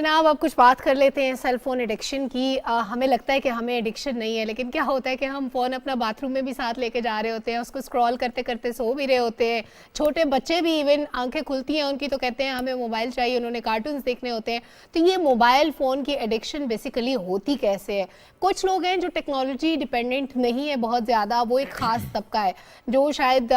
जनाब अब कुछ बात कर लेते हैं सेल फ़ोन एडिक्शन की। हमें लगता है कि हमें एडिक्शन नहीं है, लेकिन क्या होता है कि हम फ़ोन अपना बाथरूम में भी साथ लेके जा रहे होते हैं, उसको स्क्रॉल करते करते सो भी रहे होते हैं। छोटे बच्चे भी इवन आंखें खुलती हैं उनकी तो कहते हैं हमें मोबाइल चाहिए, उन्होंने कार्टून्स देखने होते हैं। तो ये मोबाइल फ़ोन की एडिक्शन बेसिकली होती कैसे है? कुछ लोग हैं जो टेक्नोलॉजी डिपेंडेंट नहीं है बहुत ज़्यादा, वो एक ख़ास तबका है जो शायद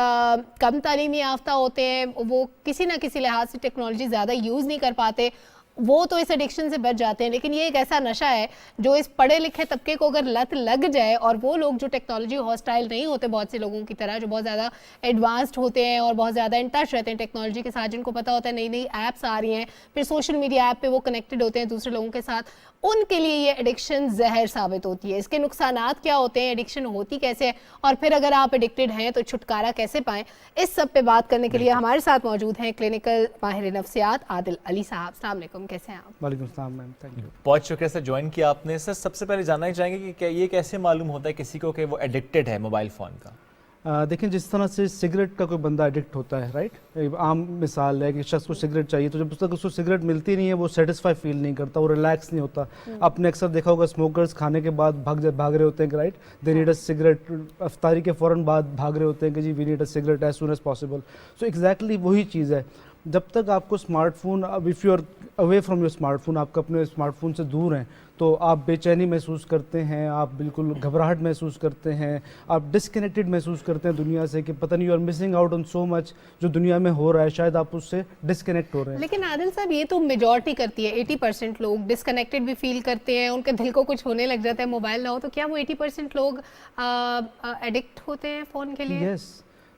कम तालीमी याफ्ता होते हैं, वो किसी ना किसी लिहाज से टेक्नोलॉजी ज़्यादा यूज़ नहीं कर पाते, वो तो इस एडिक्शन से बच जाते हैं। लेकिन ये एक ऐसा नशा है जो इस पढ़े लिखे तबके को अगर लत लग जाए, और वो लोग जो टेक्नोलॉजी हॉस्टाइल नहीं होते बहुत से लोगों की तरह, जो बहुत ज़्यादा एडवांस्ड होते हैं और बहुत ज़्यादा इन टच रहते हैं टेक्नोलॉजी के साथ, जिनको पता होता है नई नई ऐप्स आ रही हैं, फिर सोशल मीडिया ऐप पे वो कनेक्टेड होते हैं दूसरे लोगों के साथ, उनके लिए ये एडिक्शन जहर साबित होती है। इसके नुकसानात क्या होते हैं, एडिक्शन होती कैसे है, और फिर अगर आप एडिक्टेड हैं तो छुटकारा कैसे पाएं, इस सब पे बात करने के लिए हमारे साथ मौजूद हैं क्लिनिकल माहिर नफ्सियात आदिल अली साहब। अस्सलाम वालेकुम, कैसे हैं आप? वालेकुम सलाम मैम, थैंक यू। बहुत शुक्रिया सर, ज्वाइन किया आपने। सर सबसे पहले जानना ही चाहेंगे कि क्या ये कैसे मालूम होता है किसी को कि वो एडिक्टेड है मोबाइल फ़ोन का? देखिए, जिस तरह से सिगरेट का कोई बंदा एडिक्ट होता है, राइट, एक आम मिसाल है कि शख्स को सिगरेट चाहिए, तो जब तक उसको सिगरेट मिलती नहीं है वो सेटिस्फाई फील नहीं करता, वो रिलैक्स नहीं होता। आपने अक्सर देखा होगा स्मोकर्स खाने के बाद भाग रहे होते हैं, right, they need a cigarette, अफ्तारी के फ़ौरन बाद भाग रहे होते हैं कि जी we need a cigarette as soon as possible. So exactly वही चीज़ है। जब तक आपको स्मार्टफोन, अब if you are away from your smartphone, आप अपने स्मार्टफोन से दूर हैं, तो आप बेचैनी महसूस करते हैं, आप बिल्कुल घबराहट महसूस करते हैं, आप डिसकनेक्टेड महसूस करते हैं दुनिया से, कि पता नहीं you are missing out on so much जो दुनिया में हो रहा है, शायद आप उससे डिसकनेक्ट हो रहे हैं। लेकिन आदिल साहब, ये तो मेजॉरिटी करती है, 80% लोग डिसकनेक्टेड भी फील करते हैं, उनके दिल को कुछ होने लग जाता है मोबाइल ना हो, तो क्या वो 80% लोग एडिक्ट होते हैं फ़ोन के लिए? यस,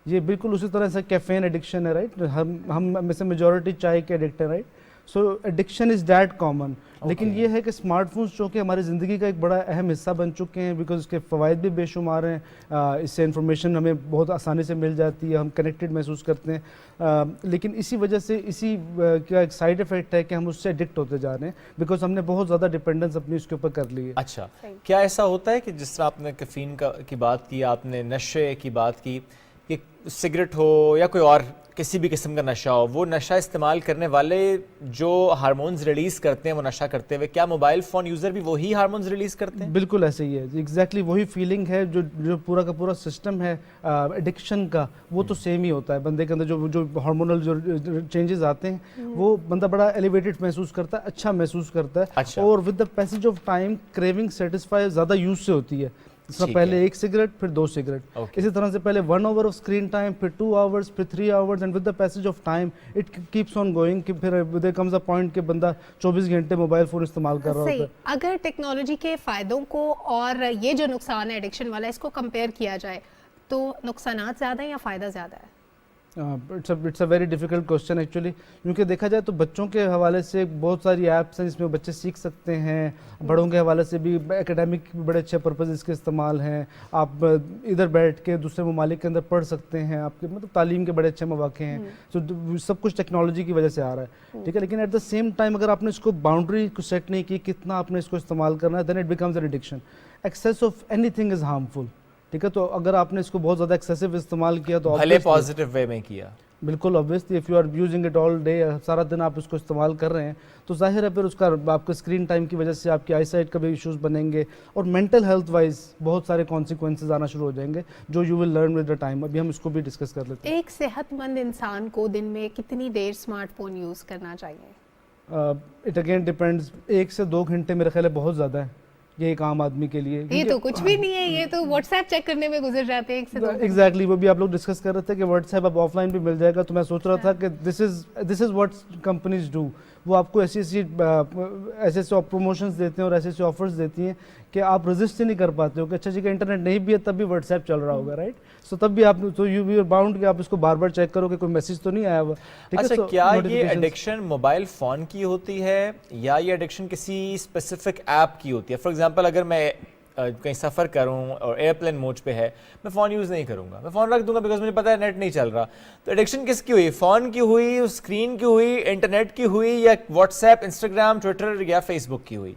ये बिल्कुल उसी तरह से कैफीन एडिक्शन है, राइट, हम में से मेजॉरिटी चाय के एडिक्ट है, right. So addiction is that common. लेकिन ये है कि स्मार्टफोन्स जो कि हमारी ज़िंदगी का एक बड़ा अहम हिस्सा बन चुके हैं, बिकॉज इसके फ़वाइद भी बेशुमार हैं। इससे इंफॉर्मेशन हमें बहुत आसानी से मिल जाती है, हम कनेक्टेड महसूस करते हैं, लेकिन इसी वजह से इसी का एक साइड इफ़ेक्ट है कि हम उससे एडिक्ट होते जा रहे हैं, बिकॉज हमने बहुत ज़्यादा डिपेंडेंस अपनी उसके ऊपर कर ली है। अच्छा, क्या ऐसा होता है कि जिस तरह आपने कैफीन की बात की, आपने नशे की बात की, कि सिगरेट हो या कोई और किसी भी किस्म का नशा हो, वो नशा इस्तेमाल करने वाले जो हार्मोन्स रिलीज़ करते हैं वो नशा करते हुए, क्या मोबाइल फ़ोन यूज़र भी वही हार्मोन्स रिलीज़ करते हैं? बिल्कुल ऐसे ही है, एग्जैक्टली वही फीलिंग है, जो पूरा का पूरा सिस्टम है एडिक्शन का, वो तो सेम ही होता है। बंदे के अंदर जो हार्मोनल जो चेंजेस आते हैं, वो बंदा बड़ा एलिवेटेड महसूस करता है, अच्छा महसूस करता है। अच्छा। और with the passage of time craving satisfy ज़्यादा यूज से होती है। इसमें पहले एक सिगरेट, फिर 2 सिगरेट, इसी तरह से पहले 1 आवर ऑफ स्क्रीन टाइम, फिर 2 आवर्स, फिर 3 hours, and with the passage of time it keeps on going, कि फिर देयर कम्स अ पॉइंट कि बंदा 24 घंटे मोबाइल फ़ोन इस्तेमाल कर रहा होता है। अगर टेक्नोलॉजी के फ़ायदों को और ये जो नुकसान है एडिक्शन वाला, इसको कंपेयर किया जाए तो नुकसानात ज़्यादा है या फ़ायदा ज़्यादा है? It's a very difficult question actually, क्योंकि देखा जाए तो बच्चों के हवाले से बहुत सारी ऐप्स हैं जिसमें बच्चे सीख सकते हैं, बड़ों के हवाले से भी एकेडमिक बड़े अच्छे पर्पज़ इसके इस्तेमाल हैं। आप इधर बैठ के दूसरे ममालिक के अंदर पढ़ सकते हैं, आपके मतलब तालीम के बड़े अच्छे मौके हैं। तो सब कुछ टेक्नोलॉजी की वजह से आ रहा है, ठीक है। लेकिन एट द सेम टाइम अगर आपने इसको बाउंड्री को सेट नहीं की, कितना आपने इसको इस्तेमाल करना है, then it becomes an addiction. Excess of anything is harmful, ठीक है। तो अगर आपने इसको बहुत ज़्यादा एक्सेसिव इस्तेमाल किया तो भले पॉजिटिव वे में किया, बिल्कुल obviously if you are using it all day, सारा दिन आप इसको इस्तेमाल कर रहे हैं, तो जाहिर है फिर उसका आपके स्क्रीन टाइम की वजह से आपकी आई साइट का भी इश्यूज़ बनेंगे, और मेंटल हेल्थ वाइज बहुत सारे कॉन्सिक्वेंसेज आना शुरू हो जाएंगे, जो you will learn with the time. अभी हम इसको भी डिस्कस कर लेते हैं। एक सेहतमंद इंसान को दिन में कितनी देर स्मार्टफोन यूज़ करना चाहिए? इट अगेन डिपेंड्स, 1 से 2 घंटे मेरे ख्याल है बहुत ज़्यादा है ये एक आम आदमी के लिए। ये तो कुछ भी नहीं है, ये तो व्हाट्सएप चेक करने में गुजर जाते हैं 1 से 2 घंटे। एग्जैक्टली, वो भी आप लोग डिस्कस कर रहे थे कि व्हाट्सएप अब ऑफलाइन भी मिल जाएगा, तो मैं सोच रहा था कि this is what companies do. वो आपको ऐसे प्रमोशंस देते हैं और ऐसे ऑफर्स देती हैं कि आप रजिस्ट ही नहीं कर पाते हो कि अच्छा जी का इंटरनेट नहीं भी है तब भी व्हाट्सएप चल रहा होगा, राइट। सो तब भी आप तो यू आर बाउंड कि आप इसको बार बार चेक करो कि कोई मैसेज तो नहीं आया हुआ, ठीक है। अच्छा, क्या ये एडिक्शन मोबाइल फ़ोन की होती है या ये एडिक्शन किसी स्पेसिफिक ऐप की होती है? फॉर एग्जांपल, अगर मैं कहीं सफ़र करूं और एयरप्लेन मोड पे है, मैं फ़ोन यूज़ नहीं करूंगा, मैं फ़ोन रख दूंगा बिकॉज मुझे पता है नेट नहीं चल रहा। तो एडिक्शन किसकी हुई? फ़ोन की हुई, स्क्रीन की हुई, इंटरनेट की हुई, या व्हाट्सएप, इंस्टाग्राम, ट्विटर या फेसबुक की हुई?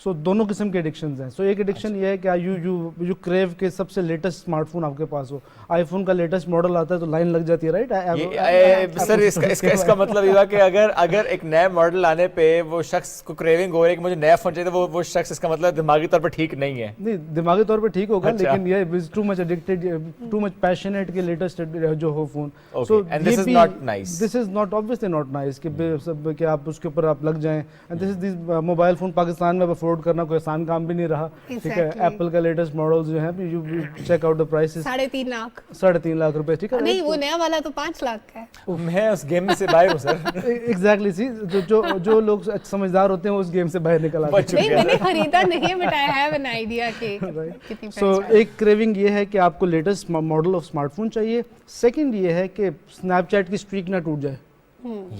सो दोनों किस्म के एडिक्शंस हैं। सो एक एडिक्शन ये है कि यू क्रेव के सबसे लेटेस्ट स्मार्टफोन आपके पास हो, आईफोन का लेटेस्ट मॉडल आता है तो लाइन लग जाती है, राइट? सर इसका मतलब ये हुआ कि अगर एक नया मॉडल आने पे वो शख्स को क्रेविंग हो रही है कि मुझे नया फोन चाहिए, तो वो शख्स इसका मतलब दिमागी तौर पर ठीक नहीं है। नहीं, दिमागी तौर पे ठीक होगा, अच्छा। लेकिन ये too much addicted, too much passionate के लेटेस्ट जो हो phone. Okay, and this is not nice. This is not obviously not nice कि आप उसके ऊपर आप लग जाएं। And this is mobile phone Pakistan में अब अफोर्ड करना कोई आसान काम भी नहीं रहा, ठीक है? Exactly. एप्पल का लेटेस्ट मॉडल जो है, you check out the prices, 3.5 lakh. 3.5 lakh रुपए, ठीक है? नहीं, वो नया वाला तो 5 लाख का है। मैं उस गेम में से बाहर हूँ सर। एग्जैक्टली सी जो लोग समझझदार होते हैं वो उस गेम से बाहर निकल आते हैं। नहीं, मैंने खरीदा नहीं है, but I have an idea कि कितनी सो एक क्रेविंग ये है कि आपको लेटेस्ट मॉडल ऑफ स्मार्टफोन चाहिए। सेकंड ये है कि स्नैपचैट की स्ट्रीक ना टूट जाए,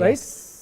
राइट?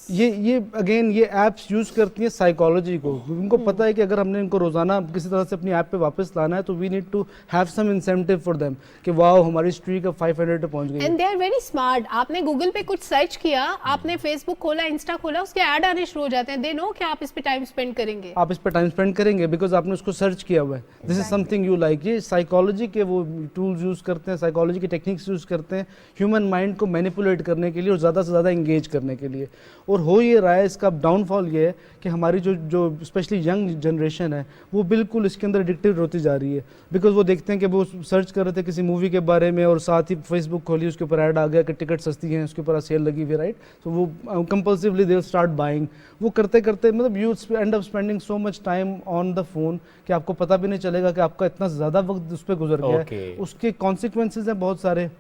ये अगेन ये ऐप्स यूज करती हैं साइकोलॉजी को। उनको पता है कि अगर हमने इनको रोजाना किसी तरह से अपनी ऐप पे वापस लाना है तो we need to have some incentive for them कि वाओ हमारी स्ट्रीक अब 500 पे पहुंच गई। And they are very smart. आपने गूगल पे कुछ सर्च किया, आपने फेसबुक खोला, इंस्टा खोला, उसके ऐड आने शुरू हो जाते हैं। दे नो कि आप इस पे टाइम स्पेंड करेंगे, आप इस पर टाइम स्पेंड करेंगे बिकॉज आपने उसको सर्च किया हुआ है। This is something you like. ये साइकोलॉजी के वो टूल्स यूज करते हैं, साइकोलॉजी की टेक्निक्स यूज करते हैं ह्यूमन माइंड को मैनिपुलेट करने के लिए और ज़्यादा से ज़्यादा इंगेज करने के लिए। और हो ये रहा है, इसका डाउनफॉल ये है कि हमारी जो स्पेशली यंग जनरेशन है वो बिल्कुल इसके अंदर एडिक्टेड होती जा रही है। बिकॉज वो देखते हैं कि वो सर्च कर रहे थे किसी मूवी के बारे में और साथ ही फेसबुक खोली, उसके ऊपर ऐड आ गया कि टिकट सस्ती हैं, उसके ऊपर सेल लगी हुई, राइट? तो वो कंपल्सिवली दे स्टार्ट बाइंग। वो करते करते मतलब you and up spending so much time on the phone कि आपको पता भी नहीं चलेगा कि आपका इतना ज़्यादा वक्त उस पर गुजर गया है। उसके कॉन्सिक्वेंसेज हैं बहुत सारे।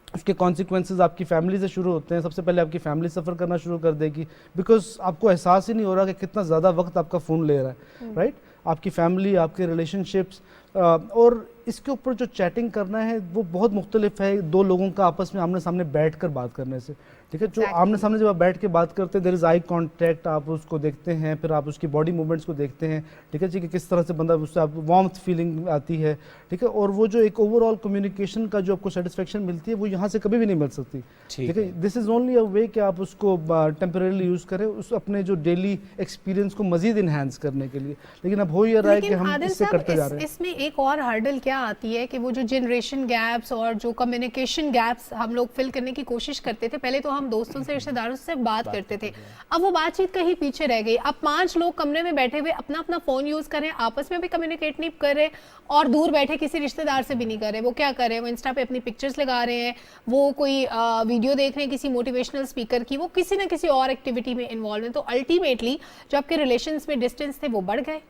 उसके कॉन्सिक्वेंसेज आपकी फैमिली से शुरू होते हैं। सबसे पहले आपकी फैमिली सफ़र करना शुरू कर देगी बिकॉज आपको एहसास ही नहीं हो रहा कि कितना ज़्यादा वक्त आपका फ़ोन ले रहा है, राइट? आपकी फैमिली, आपके रिलेशनशिप्स, और इसके ऊपर जो चैटिंग करना है वो बहुत मुख्तलिफ है दो लोगों का आपस में आमने सामने बैठ कर बात करने से, ठीक है? जो आमने सामने जब आप बैठ के बात करते हैं, देयर इज आई कांटेक्ट, आप उसको देखते हैं, फिर आप उसकी बॉडी मूवमेंट्स को देखते हैं, ठीक है जी, कि किस तरह से बंदा, उससे आप वार्मथ फीलिंग आती है, ठीक है? और वो जो एक ओवरऑल कम्युनिकेशन का जो आपको सेटिस्फेक्शन मिलती है वो यहाँ से कभी भी नहीं मिल सकती, ठीक है? दिस इज ओनली अ वे कि आप उसको टेम्परेली यूज़ करें उस अपने जो डेली एक्सपीरियंस को मजीद इन्हांस करने के लिए। लेकिन अब हो ये रहा है कि हम इससे करते जा रहे हैं। इसमें एक और हर्डल क्या आती है कि वो जो जनरेशन गैप्स और जो कम्युनिकेशन गैप्स हम लोग फिल करने की कोशिश करते थे, पहले तो हम दोस्तों से, रिश्तेदारों से बात करते थे, अब वो बातचीत कहीं पीछे रह गई। अब 5 लोग कमरे में बैठे हुए अपना अपना फोन यूज कर रहे हैं, आपस में भी कम्युनिकेट नहीं कर रहे और दूर बैठे किसी रिश्तेदार से भी नहीं कर रहे। वो क्या कर रहे हैं? वो इंस्टा पे अपनी पिक्चर्स लगा रहे हैं, वो कोई वीडियो देख रहे हैं किसी मोटिवेशनल स्पीकर की, वो किसी ना किसी और एक्टिविटी में इन्वॉल्व है। तो अल्टीमेटली जो आपके रिलेशंस में डिस्टेंस थे वो बढ़ गए।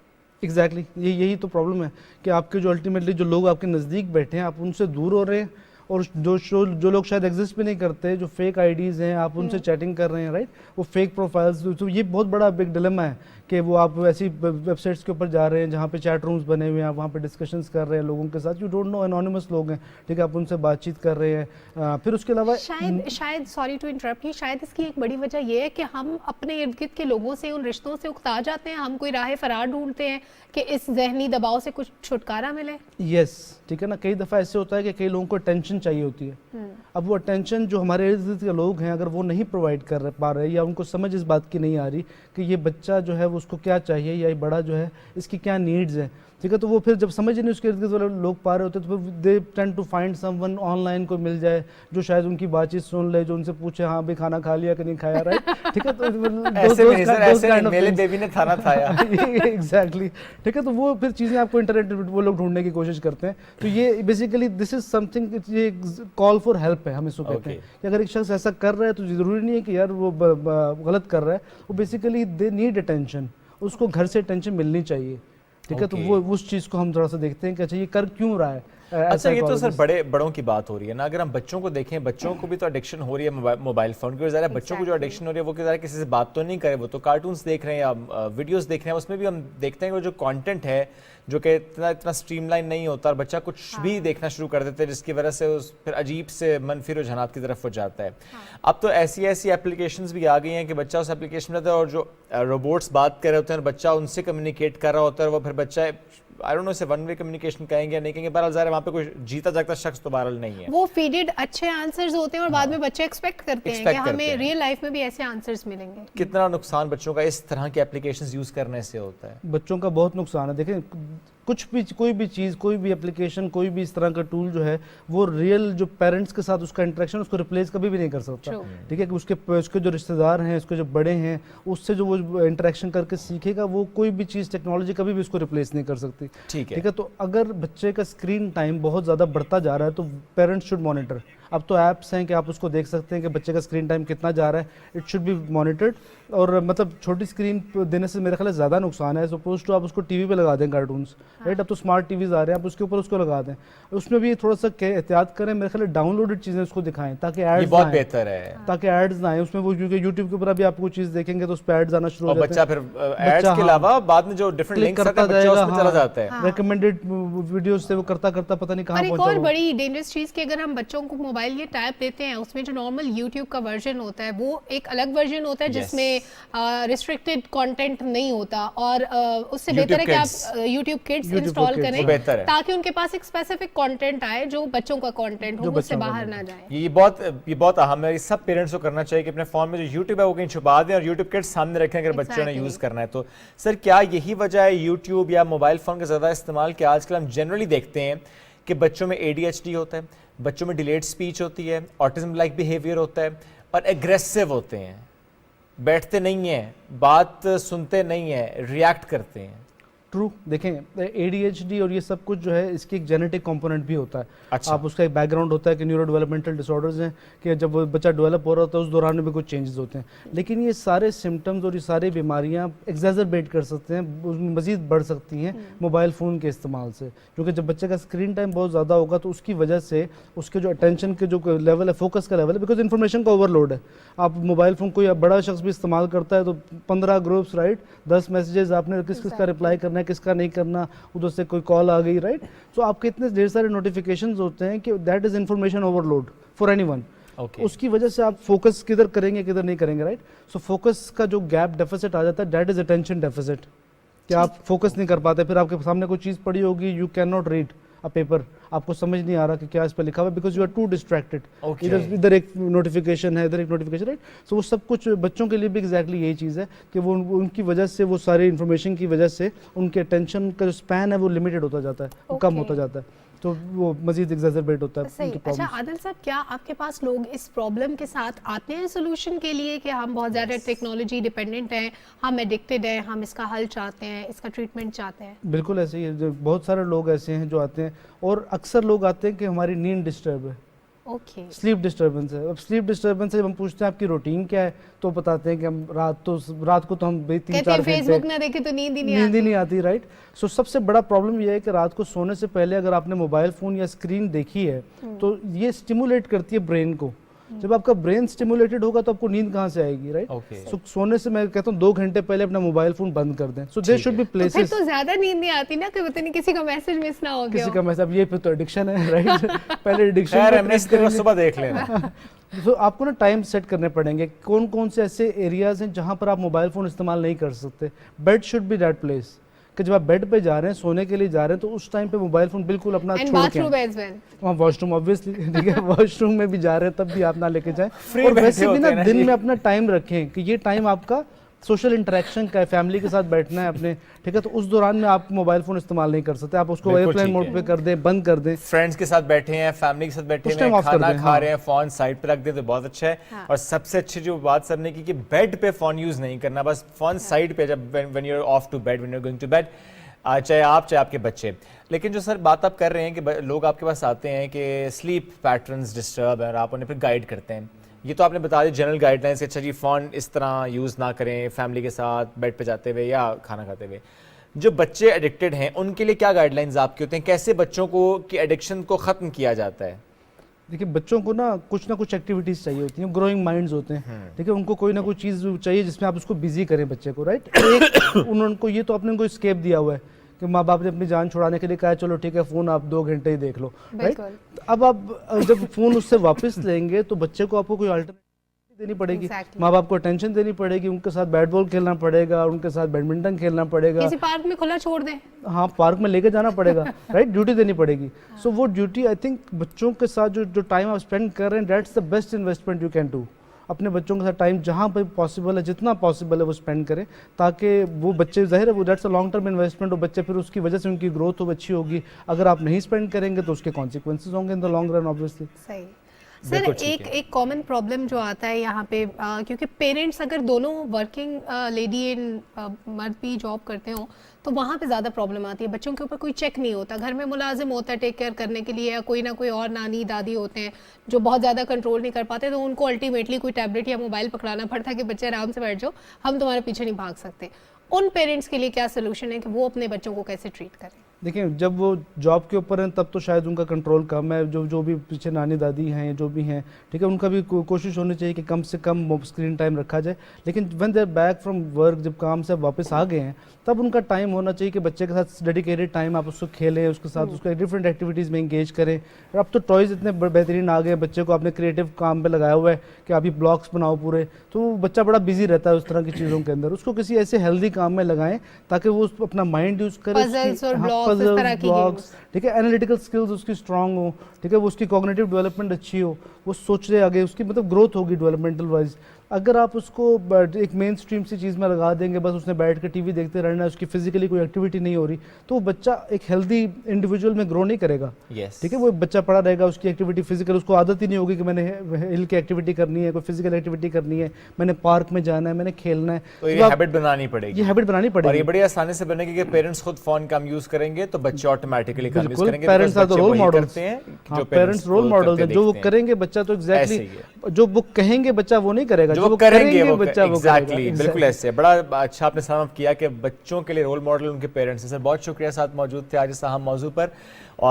एग्जैक्टली यही तो प्रॉब्लम है कि आपके जो अल्टीमेटली जो लोग आपके नज़दीक बैठे हैं आप उनसे दूर हो रहे हैं, और जो लोग शायद एग्जिस्ट भी नहीं करते, जो फेक आईडीज़ हैं, आप उनसे चैटिंग कर रहे हैं, राइट? वो फेक प्रोफाइल्स। तो ये बहुत बड़ा बिग डिलेमा है कि वो आप ऐसी वेबसाइट्स के ऊपर जा रहे हैं जहाँ पे चैट रूम्स बने हुए हैं, आप वहाँ पे डिस्कशंस कर रहे हैं लोगों के साथ, यू डोंट नो, एनोनिमस लोग हैं, ठीक है? आप उनसे बातचीत कर रहे हैं। फिर उसके अलावा शायद सॉरी टू इंटरप्ट यू, शायद इसकी एक बड़ी वजह ये है कि हम अपने इर्द गिर्द के लोगों से, उन रिश्तों से उकता जाते हैं, हम कोई राह फरार ढूंढते हैं कि इस जहनी दबाव से कुछ छुटकारा मिले। यस, ठीक है ना? कई दफ़ा ऐसे होता है कि कई लोगों को अटेंशन चाहिए होती है। अब वो अटेंशन जो हमारे इर्द गिर्द के लोग हैं अगर वो नहीं प्रोवाइड कर पा रहे या उनको समझ इस बात की नहीं आ रही कि ये बच्चा जो है वो उसको क्या चाहिए या ये बड़ा जो है इसकी क्या नीड्स हैं, ठीक है? तो वो फिर जब समझ ही नहीं उसके इर्द गिर्द वाले लोग पा रहे होते तो फिर they tend to find someone online को मिल जाए जो शायद उनकी बातचीत सुन ले, जो उनसे पूछे हाँ भाई खाना खा लिया कि नहीं खाया, राइट? ठीक है? तो मेरे बेबी ने खाना खाया। एग्जैक्टली, ठीक है? तो वो फिर चीज़ें आपको इंटरनेट वो लोग ढूंढने की कोशिश करते हैं। तो ये बेसिकली दिस इज समथिंग, ये कॉल फॉर हेल्प है, हम इसको कहते हैं कि अगर एक शख्स ऐसा कर रहा है तो जरूरी नहीं है कि यार वो गलत कर रहा है, वो बेसिकली दे नीड अटेंशन, उसको घर से अटेंशन मिलनी चाहिए, ठीक है? तो वो उस चीज़ को हम थोड़ा सा देखते हैं कि अच्छा ये कर क्यों रहा है। अच्छा, ये तो सर बड़ों की बात हो रही है ना। अगर हम बच्चों को देखें, बच्चों को भी तो एडिक्शन हो रही है मोबाइल फ़ोन की। ज़रा बच्चों को जो एडिक्शन हो रही है वो ज़रा किसी से बात तो नहीं करे, वो तो कार्टून्स देख रहे हैं या वीडियोस देख रहे हैं, उसमें भी हम देखते हैं कि वो जो कंटेंट है जो कि इतना स्ट्रीमलाइन नहीं होता और बच्चा कुछ भी देखना शुरू कर देते हैं जिसकी वजह से उस फिर अजीब से मनफी रुझानात की तरफ हो जाता है। अब तो ऐसी एप्लीकेशंस भी आ गई हैं कि बच्चा उस एप्लीकेशन में रहता है और जो रोबोट्स बात कर रहे होते हैं और बच्चा उनसे कम्युनिकेट कर रहा होता है, वो फिर बच्चा आई डोंट नो से वन वे कम्युनिकेशन कहेंगे या नहीं कहेंगे, बहरहाल ज़ाहिर है वहाँ पे कोई जीता जागता शख्स तो बहरहाल नहीं है। वो फीडेड अच्छे आंसर्स होते हैं और बाद में बच्चे एक्सपेक्ट करते हैं कि Expect करते हमें हैं। रियल लाइफ में भी ऐसे आंसर्स मिलेंगे। कितना नुकसान बच्चों का इस तरह के एप्लीकेशंस यूज़ करने से होता है? बच्चों का बहुत नुकसान है। देखें, कुछ भी कोई भी चीज़, कोई भी एप्लीकेशन, कोई भी इस तरह का टूल जो है वो रियल जो पेरेंट्स के साथ उसका इंटरेक्शन उसको रिप्लेस कभी भी नहीं कर सकता। True. ठीक है कि उसके जो रिश्तेदार हैं, उसके जो बड़े हैं, उससे जो वो इंटरेक्शन करके सीखेगा, वो कोई भी चीज़ टेक्नोलॉजी कभी भी उसको रिप्लेस नहीं कर सकती। ठीक है। ठीक है, तो अगर बच्चे का स्क्रीन टाइम बहुत ज़्यादा बढ़ता जा रहा है तो पेरेंट्स शुड मॉनिटर। अब तो ऐप्स हैं कि आप उसको देख सकते हैं कि बच्चे का स्क्रीन टाइम कितना जा रहा है, इट शुड बी मॉनिटर्ड। और मतलब छोटी स्क्रीन देने से मेरे ख्याल है ज़्यादा नुकसान है। सपोज टू आप उसको टीवी पे लगा दें कार्टून्स, राइट? अब तो स्मार्ट टीवीज़ आ रहे हैं, आप उसके ऊपर उसको लगा दें, उसमें भी थोड़ा सा एहतियात करें। मेरे ख्याल है डाउनलोडेड चीज़ें उसको दिखाएं ताकि ये एड्स बहुत ना आएं, बेहतर है। ताकि एड्स ना आए उसमें। वो क्योंकि यूट्यूब के ऊपर अभी आप कोई चीज़ देखेंगे तो उस पर एड्स आना शुरू और हो जाते बच्चा हैं। फिर बच्चा, एड्स के हाँ, अलावा बाद में जो डिफरेंट क्लिक लिंक्स आते करता हैं बच्चा जाएगा, उसमें चला हाँ, जाता है। हाँ। रिकमेंडेड वीडियोस से वो करता करता पता नहीं कहाँ और एक पहुंचा और वो। बड़ी डेंजरस चीज़ कि अगर हम बच्चों को मोबाइल ये टैब देते हैं, उसमें जो नॉर्मल यूट्यूब का वर्जन होता है वो एक अलग वर्जन होता है Yes. जिसमें रिस्ट्रिक्टेड कंटेंट नहीं होता, और उससे YouTube बेहतर है कि Kids. आप YouTube kids YouTube install Kids, करें वो बेहतर है। ताकि उनके पास एक स्पेसिफिक कंटेंट आए जो बच्चों का कंटेंट हो, जो वो उससे बच्चों का बाहर content। ना जाए। ये बहुत अहम है। ये सब पेरेंट्स को करना चाहिए कि अपने फ़ोन में जो यूट्यूब है वो कहीं छुपा दें और यूट्यूब किड्स सामने रखें अगर बच्चों ने Exactly. यूज़ करना है तो। सर क्या यही वजह है यूट्यूब या मोबाइल फ़ोन का ज़्यादा इस्तेमाल कि आजकल हम जनरली देखते हैं कि बच्चों में ADHD होता है, बच्चों में डिलेड स्पीच होती है, ऑटिज्म लाइक बिहेवियर होता है और एग्रेसिव होते हैं, बैठते नहीं हैं, बात सुनते नहीं हैं, रिएक्ट करते हैं? ट्रू। देखें, ADHD और ये सब कुछ जो है इसकी एक जेनेटिक कंपोनेंट भी होता है। अच्छा। आप उसका एक बैकग्राउंड होता है कि न्यूरो डेवलपमेंटल डिसऑर्डर्स हैं कि जब वो बच्चा डेवलप हो रहा होता है उस दौरान में भी कुछ चेंजेस होते हैं, लेकिन ये सारे सिम्टम्स और ये सारी बीमारियां एग्जैजरबेट कर सकते हैं, उसमें मजीद बढ़ सकती हैं मोबाइल फ़ोन के इस्तेमाल से। क्योंकि जब बच्चे का स्क्रीन टाइम बहुत ज़्यादा होगा तो उसकी वजह से उसके जो अटेंशन के जो लेवल है, फोकस का लेवल है, बिकॉज इन्फॉर्मेशन का ओवरलोड है। आप मोबाइल फ़ोन कोई बड़ा शख्स भी इस्तेमाल करता है तो 15 ग्रुप्स, राइट, 10 मैसेजेस आपने किस किस का रिप्लाई करना है, किसका नहीं करना, उधर से कोई कॉल आ गई, राइट? सो आपके इतने ढेर सारे नोटिफिकेशंस होते हैं कि that is information overload for anyone. Okay. उसकी वजह से आप फोकस किधर करेंगे किधर नहीं करेंगे, राइट? सो फोकस का जो गैप डेफिसिट आ जाता है, दैट इज अटेंशन डेफिसिट, कि आप फोकस नहीं कर पाते। फिर आपके सामने कोई चीज़ पड़ी होगी, you can not read a paper, आपको समझ नहीं आ रहा कि क्या इस पर लिखा हुआ है, because you are too distracted. Okay. इधर एक नोटिफिकेशन है, इधर एक नोटिफिकेशन, राइट? सो वो सब कुछ बच्चों के लिए भी एग्जैक्टली यही चीज़ है कि वो उनकी वजह से, वो सारी इन्फॉर्मेशन की वजह से उनके अटेंशन का जो स्पैन है वो लिमिटेड होता जाता है, वो कम Okay. होता जाता है, तो वो मजीद एग्जैजरबेट होता है सही। उनकी अच्छा problems। आदिल साहब, क्या आपके पास लोग इस प्रॉब्लम के साथ आते हैं सोल्यूशन के लिए कि हम बहुत ज़्यादा टेक्नोलॉजी डिपेंडेंट हैं, हम एडिक्टेड हैं, हम इसका हल चाहते हैं, इसका ट्रीटमेंट चाहते हैं? बिल्कुल ऐसे ही है, जो बहुत सारे लोग ऐसे हैं जो आते हैं, और अक्सर लोग आते हैं कि हमारी नींद डिस्टर्ब है, ओके। स्लीप डिस्टर्बेंस है। अब स्लीप डिस्टर्बेंस से जब हम पूछते हैं आपकी रूटीन क्या है तो बताते हैं कि हम रात को तो हम 3-4 कहते हैं फेसबुक घंटे ना देखे तो नींद ही नहीं नींद ही आती। नहीं आती, राइट? सो सबसे बड़ा प्रॉब्लम ये है कि रात को सोने से पहले अगर आपने मोबाइल फ़ोन या स्क्रीन देखी है तो ये स्टिमुलेट करती है ब्रेन को। जब आपका ब्रेन स्टिमुलेटेड होगा तो आपको नींद कहाँ से आएगी, राइट? Okay. सो सोने से मैं कहता हूँ 2 घंटे पहले अपना मोबाइल फ़ोन बंद कर दें। सो देयर शुड बी तो फिर प्लेसेस। तो ज्यादा नींद नहीं आती ना, कि पता नहीं किसी का मैसेज मिस ना हो गया किसी हो। का मैसेज, अब ये फिर तो एडिक्शन है, राइट? पहले एडिक्शन खैर हमने इस दिन को सुबह देख लेना। तो आपको ना टाइम सेट करने पड़ेंगे, कौन कौन से ऐसे एरियाज हैं जहां पर आप मोबाइल फ़ोन इस्तेमाल नहीं कर सकते। Bed should be that place कि जब आप बेड पे जा रहे हैं, सोने के लिए जा रहे हैं, तो उस टाइम पे मोबाइल फ़ोन बिल्कुल अपना एंड छोड़ के बाथरूम आएं। As well. वहाँ वॉशरूम ऑब्वियसली, ठीक है, वॉशरूम में भी जा रहे हैं तब भी आप ना लेके जाएं। Free और बैठे वैसे भी होते ना हैं ना दिन जी। में अपना टाइम रखें कि ये टाइम आपका सोशल इंटरेक्शन का है, फैमिली के साथ बैठना है अपने, ठीक है? तो उस दौरान में आप मोबाइल फ़ोन इस्तेमाल नहीं कर सकते। आप उसको बिल्कुल एयरप्लेन ठीक मोड है। पे कर दें, बंद कर दें। फ्रेंड्स के साथ बैठे हैं, फैमिली के साथ बैठे उस हुए हैं, time off कर खाना दें, खा हाँ। रहे हैं, फोन साइड पे रख दें तो बहुत अच्छा है। हाँ। और सबसे अच्छी जो बात सर ने की कि बेड पे फोन यूज नहीं करना, बस फोन साइड पे, जब when you are off to bed, when you are going to bed, चाहे आप चाहे आपके बच्चे। लेकिन जो सर बात आप कर रहे हैं कि लोग आपके पास आते हैं कि स्लीप पैटर्न्स डिस्टर्ब है और आप उन्हें फिर गाइड करते हैं, ये तो आपने बता दी जनरल गाइडलाइंस कि अच्छा जी फ़ोन इस तरह यूज़ ना करें फैमिली के साथ बेड पे जाते हुए या खाना खाते हुए। जो बच्चे एडिक्टेड हैं उनके लिए क्या गाइडलाइंस आपके होते हैं, कैसे बच्चों को की एडिक्शन को ख़त्म किया जाता है? देखिए, बच्चों को ना कुछ एक्टिविटीज़ चाहिए होती हैं, ग्रोइंग माइंड्स होते हैं, ठीक है? उनको कोई ना कोई चीज़ चाहिए जिसमें आप उसको बिजी करें बच्चे को, राइट? एक उनको ये तो आपने उनको स्केप दिया हुआ है कि माँ बाप ने अपनी जान छुड़ाने के लिए कहा चलो ठीक है फ़ोन आप 2 घंटे ही देख लो, राइट? बिल्कुल। अब आप जब फ़ोन उससे वापस लेंगे तो बच्चे को आपको कोई अल्टरनेटिव देनी पड़ेगी, Exactly. माँ बाप को अटेंशन देनी पड़ेगी, उनके साथ बैट बॉल खेलना पड़ेगा, उनके साथ बैडमिंटन खेलना पड़ेगा, किसी पार्क में खुला छोड़ दें। हाँ पार्क में लेके जाना पड़ेगा, राइट, ड्यूटी देनी पड़ेगी। सो वो ड्यूटी आई थिंक बच्चों के साथ जो टाइम आप स्पेंड कर रहे हैं, that's the best investment you can do. अपने बच्चों के साथ टाइम जहाँ पर पॉसिबल है, जितना पॉसिबल है वो स्पेंड करें, ताकि वो बच्चे, जाहिर है वो that's a long term investment, और बच्चे फिर उसकी वजह से उनकी ग्रोथ हो अच्छी होगी। अगर आप नहीं स्पेंड करेंगे तो उसके कॉन्सिक्वेंसेज होंगे in the long run obviously. सही। सर बिल्कुल ठीक एक कॉमन प्रॉब्लम जो आता है यहाँ पे, क्योंकि पेरेंट्स अगर दोनों वर्किंग लेडी एंड मर्द भी जॉब करते हो तो वहाँ पे ज़्यादा प्रॉब्लम आती है। बच्चों के ऊपर कोई चेक नहीं होता, घर में मुलाजिम होता है टेक केयर करने के लिए, या कोई ना कोई और नानी दादी होते हैं जो बहुत ज़्यादा कंट्रोल नहीं कर पाते, तो उनको अल्टीमेटली कोई टैबलेट या मोबाइल पकड़ाना पड़ता है कि बच्चे आराम से बैठ जाओ, हम तुम्हारे पीछे नहीं भाग सकते। उन पेरेंट्स के लिए क्या सोल्यूशन है कि वो अपने बच्चों को कैसे ट्रीट करें? देखिए, जब वो जॉब के ऊपर हैं तब तो शायद उनका कंट्रोल कम है, जो भी पीछे नानी दादी हैं जो भी हैं, ठीक है, उनका भी कोशिश होनी चाहिए कि कम से कम स्क्रीन टाइम रखा जाए। लेकिन when they are back from work, जब काम से वापस आ गए हैं, तब उनका टाइम होना चाहिए कि बच्चे के साथ डेडिकेटेड टाइम आप उसको खेलें, उसके साथ उसको डिफरेंट एक्टिविटीज़ में इंगेज करें। और अब तो टॉयज़ इतने बेहतरीन आ गए हैं, बच्चे को आपने क्रिएटिव काम पे लगाया हुआ है कि आप ये ब्लॉग्स बनाओ पूरे, तो बच्चा बड़ा बिजी रहता है उस तरह की चीज़ों के अंदर। उसको किसी ऐसे हेल्दी काम में लगाएं ताकि वो अपना माइंड यूज़ करे, Puzzles और blocks, इस तरह की ब्लॉग्स, ठीक है, एनालिटिकल स्किल्स उसकी स्ट्रांग हो, ठीक है, वो उसकी कॉग्निटिव डेवलपमेंट अच्छी हो, वो सोच रहे आगे, उसकी मतलब ग्रोथ होगी डेवलपमेंटल वाइज। अगर आप उसको एक मेन स्ट्रीम सी चीज़ में लगा देंगे, बस उसने बैठ के टीवी देखते रहना है, उसकी फिजिकली कोई एक्टिविटी नहीं हो रही, तो वो बच्चा एक हेल्दी इंडिविजुअल में ग्रो नहीं करेगा। यस, ठीक है, वो बच्चा पड़ा रहेगा, उसकी एक्टिविटी फिजिकल, उसको आदत ही नहीं होगी कि मैंने हिल की एक्टिविटी करनी है, कोई फिजिकल एक्टिविटी करनी है, मैंने पार्क में जाना है, मैंने खेलना है। तो ये हैबिट बनानी पड़ेगी, ये हैबिट बनानी और ये पड़ेगी। बड़ी आसानी से बनेगी कि पेरेंट्स खुद फोन कम यूज करेंगे तो बच्चे ऑटोमेटिकली कम यूज बिल्कुल, करेंगे। Parents are the role models. करते हैं हाँ, जो पेरेंट्स रोल मॉडल्स हैं, जो वो करेंगे बच्चा तो ऐसे ही एग्जैक्टली जो वो कहेंगे बच्चा वो नहीं करेगा, जो वो करेंगे वो बच्चा वो एग्जैक्टली करेगा। बिल्कुल ऐसे। बड़ा अच्छा आपने सम अप किया कि बच्चों के लिए रोल मॉडल उनके पेरेंट्स हैं। सर बहुत शुक्रिया साथ मौजूद थे आज इस अहम मौजू पर। और